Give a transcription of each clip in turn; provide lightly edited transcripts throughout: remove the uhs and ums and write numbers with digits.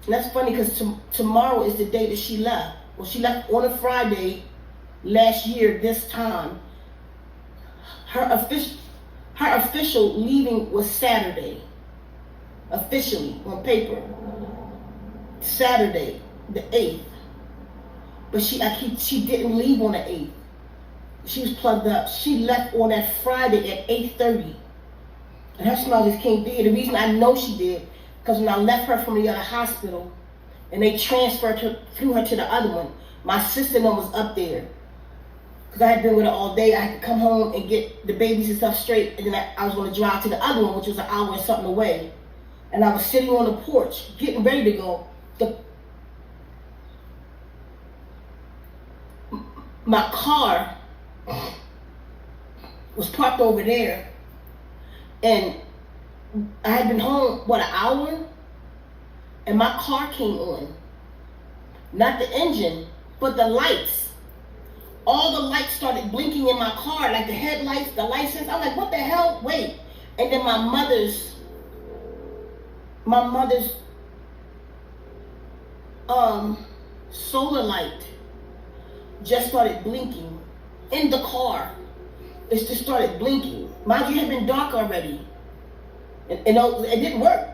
And that's funny because tomorrow is the day that she left. Well, she left on a Friday last year this time. Her official leaving was Saturday. Officially, on paper. Saturday, the 8th. But she didn't leave on the 8th. She was plugged up. She left on that Friday at 8:30. And her smell just came through. The reason I know she did, because when I left her from the other hospital, and they flew her to the other one, my sister-in-law was up there. Because I had been with her all day. I had to come home and get the babies and stuff straight. And then I was going to drive to the other one, which was an hour and something away. And I was sitting on the porch, getting ready to go. My car was parked over there. And I had been home, an hour? And my car came on. Not the engine, but the lights. All the lights started blinking in my car, like the headlights, the license. I'm like, what the hell? Wait. And then my mother's solar light just started blinking in the car. It just started blinking. Mind you, it had been dark already. And it didn't work.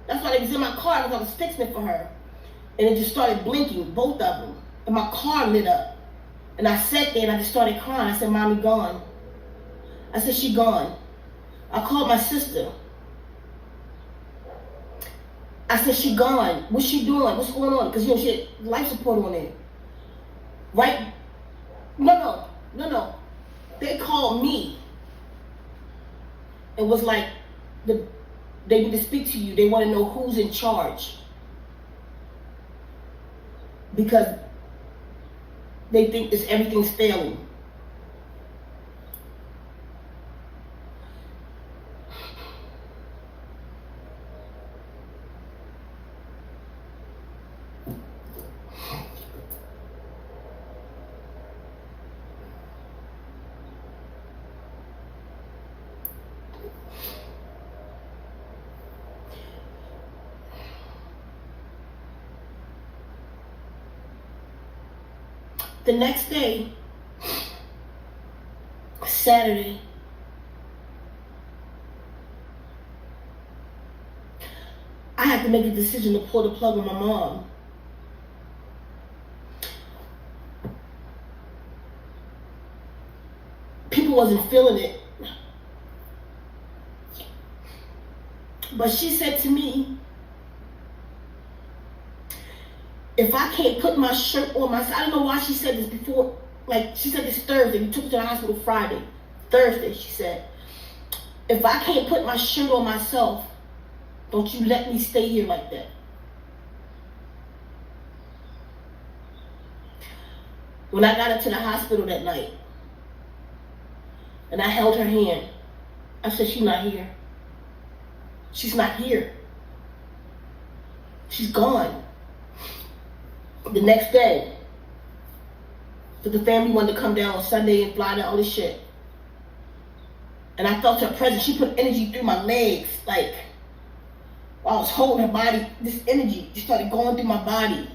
That's why it was in my car because I was fixing it for her. And it just started blinking, both of them. And my car lit up. And I sat there and I just started crying. I said, Mommy gone. I said, she gone. I called my sister. I said, she gone. What's she doing? What's going on? Because, she had life support on it. Right? No. They called me. It was like, they need to speak to you. They want to know who's in charge. Because they think everything's failing. The next day, Saturday, I had to make a decision to pull the plug on my mom. People wasn't feeling it. But she said to me, if I can't put my shirt on myself, I don't know why she said this before. Like, she said this Thursday. We took her to the hospital Friday. Thursday, she said, if I can't put my shirt on myself, don't you let me stay here like that. When I got into the hospital that night, and I held her hand, I said, she's not here. She's not here. She's gone. The next day, so the family wanted to come down on Sunday and fly down, all this shit. And I felt her presence. She put energy through my legs. Like, while I was holding her body, this energy just started going through my body.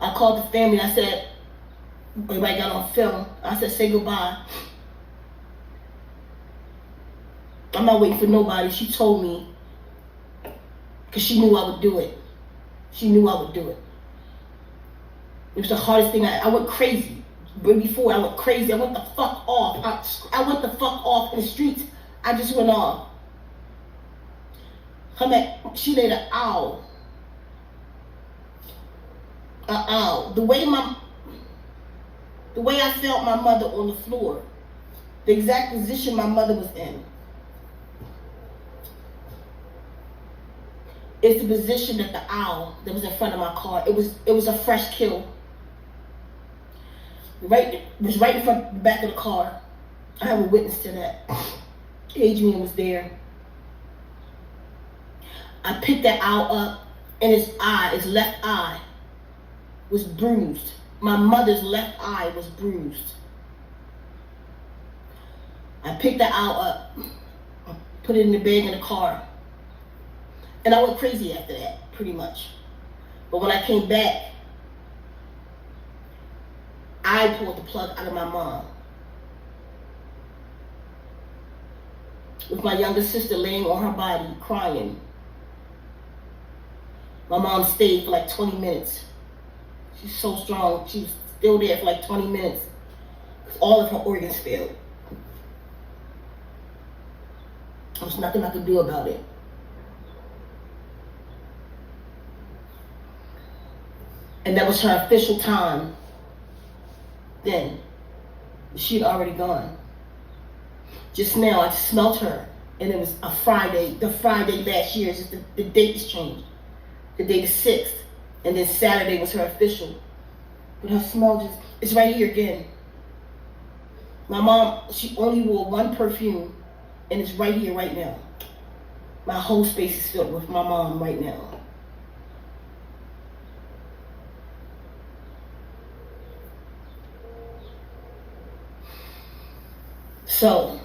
I called the family. I said, everybody got on film. I said, say goodbye. I'm not waiting for nobody. She told me. Because she knew I would do it. She knew I would do it. It was the hardest thing. I went crazy. Before I went crazy. I went the fuck off. I went the fuck off in the streets. I just went off. She laid an owl. An owl. The way I felt my mother on the floor. The exact position my mother was in. It's the position that the owl that was in front of my car. It was a fresh kill. It was right in front the back of the car. I have a witness to that. Adrian was there. I picked that owl up, and his left eye, was bruised. My mother's left eye was bruised. I picked that owl up, put it in the bag in the car. And I went crazy after that, pretty much. But when I came back, I pulled the plug out of my mom. With my younger sister laying on her body, crying. My mom stayed for like 20 minutes. She's so strong. She was still there for like 20 minutes. All of her organs failed. There was nothing I could do about it. And that was her official time then. She'd already gone. Just now, I smelt her, and it was a Friday. The Friday last year, just the dates changed. The day the 6th, and then Saturday was her official. But her smell just, it's right here again. My mom, she only wore one perfume, and it's right here, right now. My whole space is filled with my mom right now. So,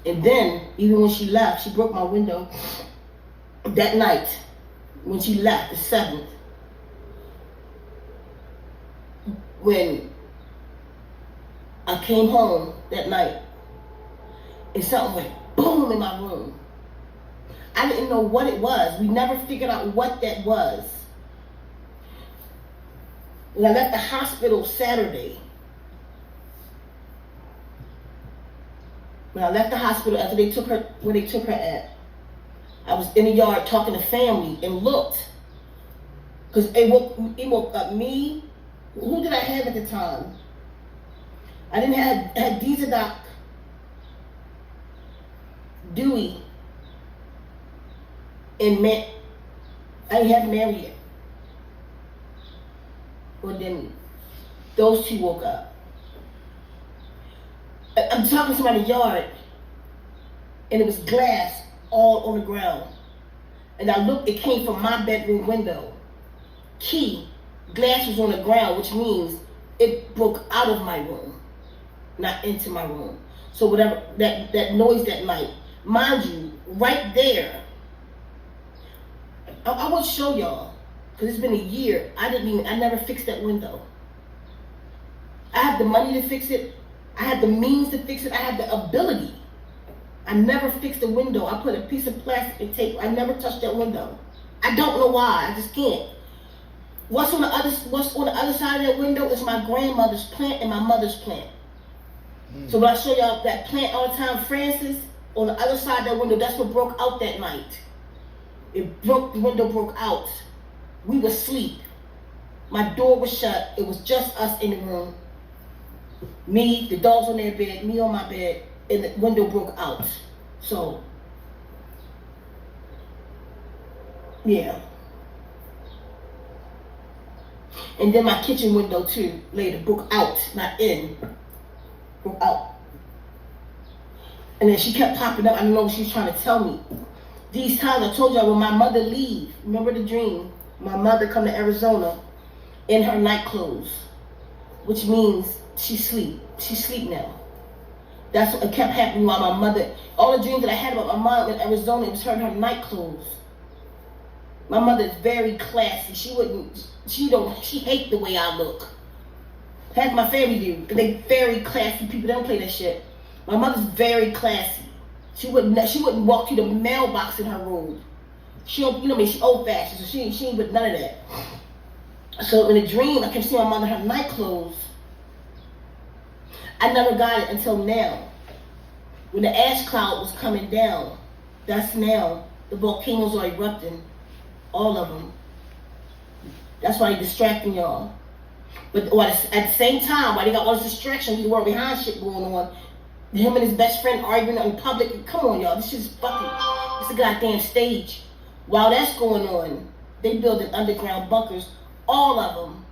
and then, even when she left, she broke my window that night. When she left, the 7th. When I came home that night, and something went boom in my room. I didn't know what it was. We never figured out what that was. When I left the hospital Saturday, when I left the hospital after they took her, where they took her at, I was in the yard talking to family and looked, because it woke up me. Who did I have at the time? I didn't have, I had Dizadoc, Dewey, and I didn't have Mary yet. Or Demi. Those two woke up. I'm talking to somebody in the yard, and it was glass all on the ground. And I looked, it came from my bedroom window. Key, glass was on the ground, which means it broke out of my room, not into my room. So whatever, that noise that night, mind you, right there, I will show y'all, because it's been a year. I never fixed that window. I have the money to fix it. I had the means to fix it. I had the ability. I never fixed the window. I put a piece of plastic and tape. I never touched that window. I don't know why. I just can't. What's on the other side of that window is my grandmother's plant and my mother's plant. So when I show y'all that plant all the time, Francis, on the other side of that window, that's what broke out that night. The window broke out. We were asleep. My door was shut. It was just us in the room. Me, the dogs on their bed, me on my bed, and the window broke out. So, yeah. And then my kitchen window too, later, broke out, not in. Broke out. And then she kept popping up. I don't know what she was trying to tell me. These times I told y'all when my mother leave, remember the dream? My mother come to Arizona in her night clothes, which means she sleep. She sleep now. That's what kept happening while my mother, all the dreams that I had about my mom in Arizona, it was her in her night clothes. My mother is very classy. She hate the way I look. Half my family do. They very classy people. They don't play that shit. My mother's very classy. She wouldn't walk to the mailbox in her room. She don't, you know me, she old fashioned, so she ain't with none of that. So in a dream, I kept seeing my mother in her night clothes. I never got it until now. When the ash cloud was coming down, that's now, the volcanoes are erupting. All of them. That's why they're distracting y'all. But at the same time, while they got all this distraction, you weren't behind shit going on. Him and his best friend arguing in public. Come on, y'all. This shit's fucking, it's a goddamn stage. While that's going on, they building underground bunkers. All of them.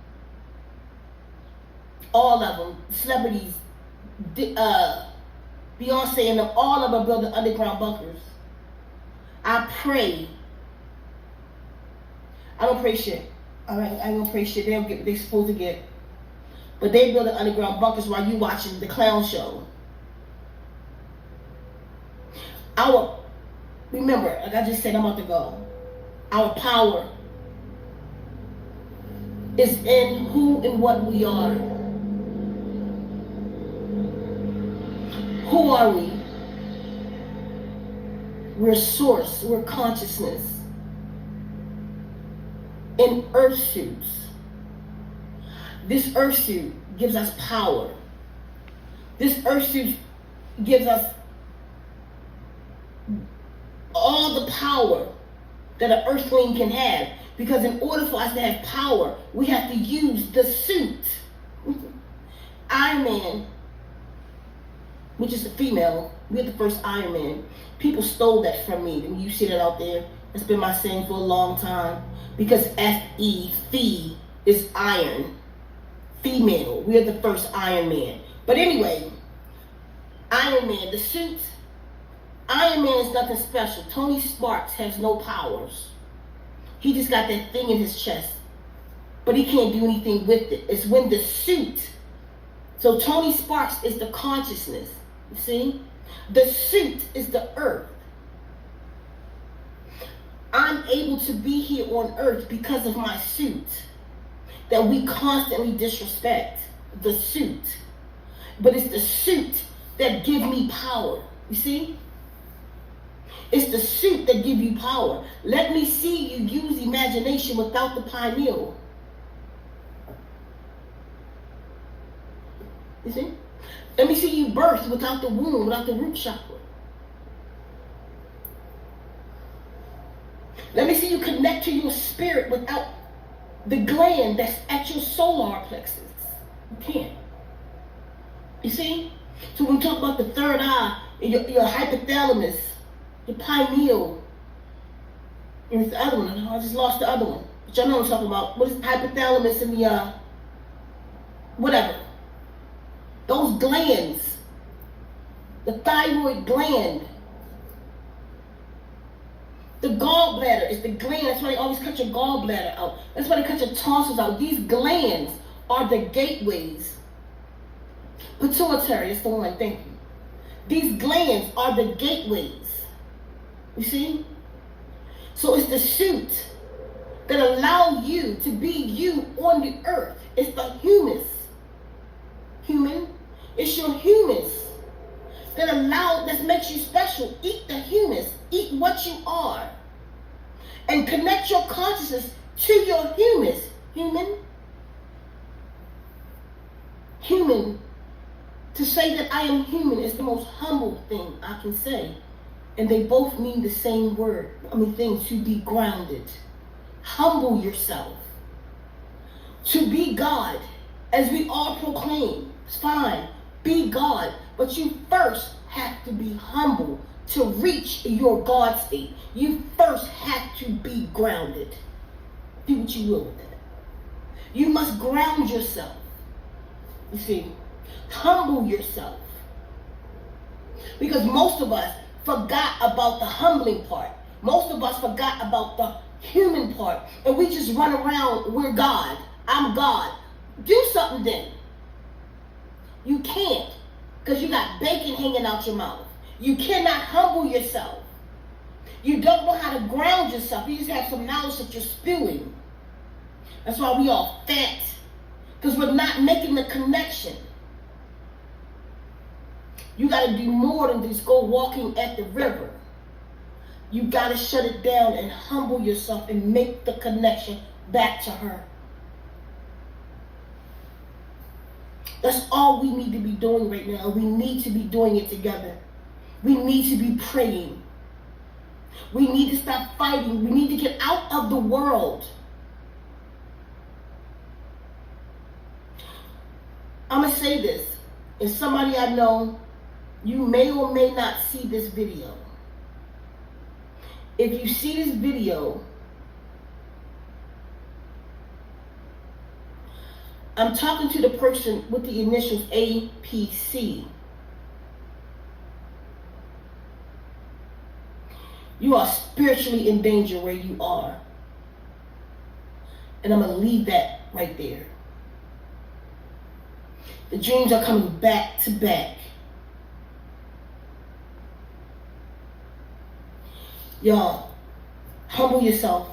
All of them. Celebrities. Beyonce and them. All of them building underground bunkers. I pray. I don't pray shit. Alright, I don't pray shit. They don't get what they're supposed to get. But they building underground bunkers while you watching the clown show. Our, remember, like I just said, I'm about to go. Our power is in who and what we are. Who are we? We're source, we're consciousness. In earth suits. This earth suit gives us power. This earth suit gives us all the power that an earthling can have. Because in order for us to have power, we have to use the suit. Iron Man, which is the female, we're the first Iron Man. People stole that from me. And you see that out there. It's been my saying for a long time. Because F-E, Fee, is iron. Female. We're the first Iron Man. But anyway, Iron Man, the suit. Iron Man is nothing special. Tony Sparks has no powers. He just got that thing in his chest. But he can't do anything with it. It's when the suit. So Tony Sparks is the consciousness. You see? The suit is the earth. I'm able to be here on earth because of my suit. That we constantly disrespect. The suit. But it's the suit that gives me power. You see? It's the suit that gives you power. Let me see you use imagination without the pineal. You see? Let me see you birth without the womb, without the root chakra. Let me see you connect to your spirit without the gland that's at your solar plexus. You can't. You see? So when we talk about the third eye, your hypothalamus, your pineal, and it's the other one. I just lost the other one. But y'all know what I'm talking about. What is hypothalamus and the, whatever. Those glands. The thyroid gland. The gallbladder is the gland. That's why they always cut your gallbladder out. That's why they cut your tonsils out. These glands are the gateways. Pituitary is the one, thank you. These glands are the gateways. You see? So it's the suit that allow you to be you on the earth. It's the humus. Human. It's your humus that makes you special. Eat the humus. Eat what you are. And connect your consciousness to your humus. Human. Human. To say that I am human is the most humble thing I can say. And they both mean the same word. Thing, to be grounded. Humble yourself. To be God, as we all proclaim. It's fine. Be God. But you first have to be humble to reach your God state. You first have to be grounded. Do what you will with that. You must ground yourself. You see, humble yourself. Because most of us forgot about the humbling part. Most of us forgot about the human part. And we just run around, we're God. I'm God. Do something then. You can't. Because you got bacon hanging out your mouth. You cannot humble yourself. You don't know how to ground yourself. You just have some knowledge that you're spewing. That's why we all fat. Because we're not making the connection. You got to do more than just go walking at the river. You got to shut it down and humble yourself and make the connection back to her. That's all we need to be doing right now. We need to be doing it together. We need to be praying. We need to stop fighting. We need to get out of the world. I'm going to say this. If somebody I know, you may or may not see this video. If you see this video, I'm talking to the person with the initials APC. You are spiritually in danger where you are. And I'm going to leave that right there. The dreams are coming back to back. Y'all, humble yourself.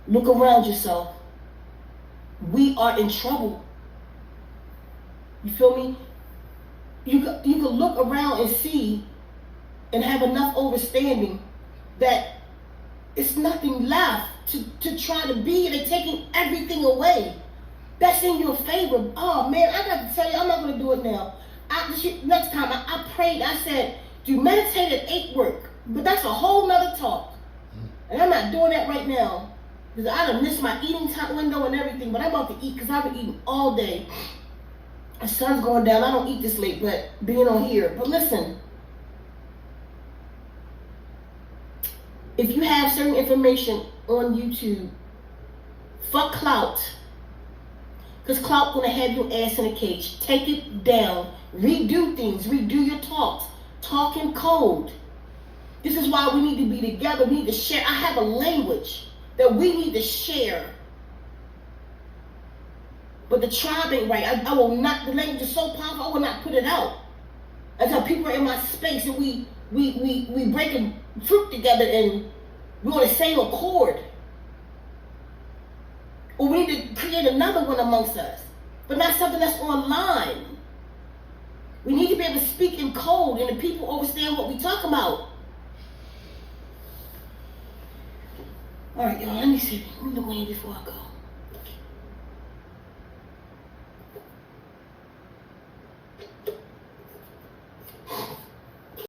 Look around yourself. We are in trouble. You feel me? You can look around and see and have enough understanding that it's nothing left to try to be. They're taking everything away. That's in your favor. Oh man, I got to tell you, I'm not going to do it now. Next time, I prayed, I said, do meditate at 8 work? But that's a whole nother talk. And I'm not doing that right now. Because I done missed my eating time window and everything. But I'm about to eat because I've been eating all day. The sun's going down. I don't eat this late, but being on here. But listen. If you have certain information on YouTube, fuck clout. Because clout gonna have your ass in a cage. Take it down. Redo things. Redo your talks. Talk in code. This is why we need to be together. We need to share. I have a language that we need to share. But the tribe ain't right. I will not, the language is so powerful, I will not put it out. Until people are in my space and we breaking fruit together and we're on the same accord. Or we need to create another one amongst us. But not something that's online. We need to be able to speak in code and the people understand what we talk about. Alright, y'all, let me see. Let me look in before I go.